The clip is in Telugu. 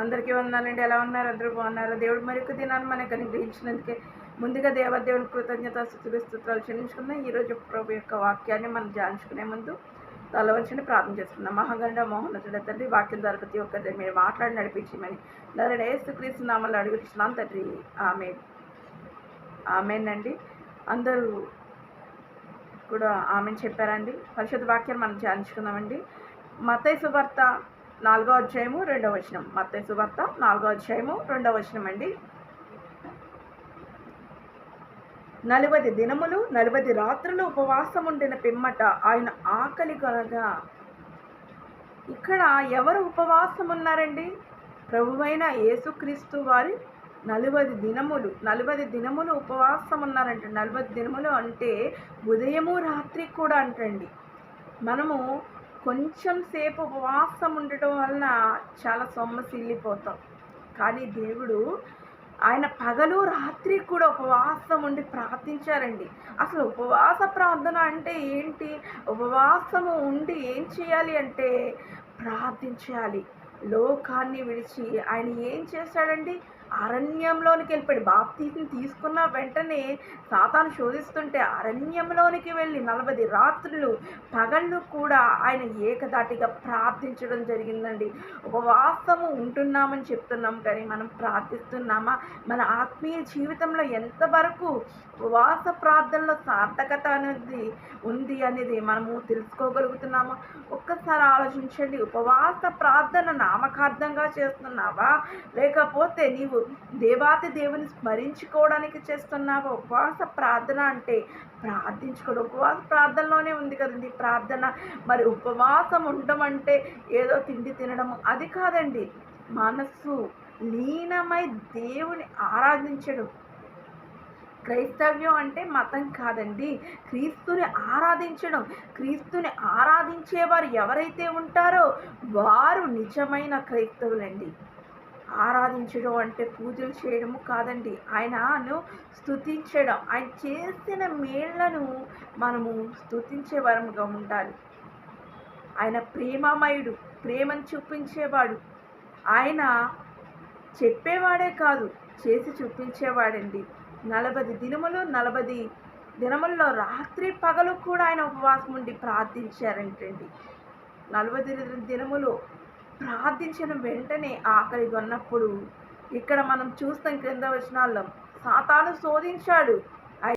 అందరికీ వందనాలండి. ఎలా ఉన్నారు? అందరూ బాగున్నారు? దేవుడు మరొక దినాన్ని మనకు అనుగ్రహించినందుకే ముందుగా దేవదేవుని కృతజ్ఞతాస్తుతులు స్తోత్రాలు చెల్లించుకుందాం. ఈరోజు ప్రభు యొక్క వాక్యాన్ని మనం ధ్యానించుకునే ముందు తలవంచుని ప్రార్థన చేసుకుందాం. మహాగండ మోహనతుడ తండ్రి, వాక్యం ద్వారా ప్రతి ఒక్కరి మీరు మాట్లాడి నడిపించమని నరుడు యేసుక్రీస్తు నామములో అడుగుతున్నాం తండ్రి. ఆమేన్. ఆమేనండి. అందరూ కూడా ఆమెన్ చెప్పారండి. పరిశుద్ధ వాక్యాన్ని మనం ధ్యానించుకుందామండి. మత్తయి సువార్త 4వ అధ్యాయము 2వ వచనం. మత్తయి సువార్త 4వ అధ్యాయము 2వ వచనం అండి. 40 దినములు 40 రాత్రులు ఉపవాసం ఉండిన పిమ్మట ఆయన ఆకలి కొనగా. ఇక్కడ ఎవరు ఉపవాసం ఉన్నారండి? ప్రభువైన యేసుక్రీస్తు వారి 40 దినములు ఉపవాసం ఉన్నారంట. 40 దినములు అంటే ఉదయము రాత్రి కూడా అంటండి. మనము కొంచెం సేపు ఉపవాసం ఉండటం వలన చాలా సొమ్మసిల్లిపోతాం. కానీ దేవుడు ఆయన పగలు రాత్రి కూడా ఉపవాసం ఉండి ప్రార్థించారండి. అసలు ఉపవాస ప్రార్థన అంటే ఏంటి? ఉపవాసము ఉండి ఏం చేయాలి అంటే ప్రార్థించాలి. లోకాన్ని విడిచి ఆయన ఏం చేశాడండి? అరణ్యంలోనికి వెళ్ళిపోయాడు. బాప్తీసం తీసుకున్న వెంటనే సాతాను శోధిస్తుంటే అరణ్యంలోనికి వెళ్ళి 40 రాత్రులు పగళ్ళు కూడా ఆయన ఏకదాటిగా ప్రార్థించడం జరిగిందండి. ఉపవాసము ఉంటున్నామని చెప్తున్నాం, కానీ మనం ప్రార్థిస్తున్నామా? మన ఆత్మీయ జీవితంలో ఎంతవరకు ఉపవాస ప్రార్థనలో సార్థకత అనేది ఉంది అనేది మనము తెలుసుకోగలుగుతున్నామా? ఒక్కసారి ఆలోచించండి. ఉపవాస ప్రార్థన నామకార్థంగా చేస్తున్నావా, లేకపోతే నీవు దేవాతి దేవుని స్మరించుకోవడానికి చేస్తున్నావా? ఉపవాస ప్రార్థన అంటే ప్రార్థించుకోవడం. ఉపవాస ప్రార్థనలోనే ఉంది కదండి ప్రార్థన. మరి ఉపవాసం ఉండడం అంటే ఏదో తిండి తినడం అది కాదండి. మనస్సు లీనమై దేవుని ఆరాధించడం. క్రైస్తవ్యం అంటే మతం కాదండి, క్రీస్తుని ఆరాధించడం. క్రీస్తుని ఆరాధించేవారు ఎవరైతే ఉంటారో వారు నిజమైన క్రైస్తవులండి. ఆరాధించడం అంటే పూజలు చేయడము కాదండి, ఆయనను స్తుతించడం. ఆయన చేసిన మేళ్లను మనము స్తుతించే వరముగా ఉండాలి. ఆయన ప్రేమమయుడు, ప్రేమను చూపించేవాడు. ఆయన చెప్పేవాడే కాదు, చేసి చూపించేవాడండి. 40 దినములు 40 దినముల్లో రాత్రి పగలు కూడా ఆయన ఉపవాసం ఉండి ప్రార్థించారంటండి. 40 దినములు ప్రార్థించిన వెంటనే ఆకలి కొన్నప్పుడు ఇక్కడ మనం చూస్తాం క్రింద వచనాల్లో సాతాను శోధించాడు.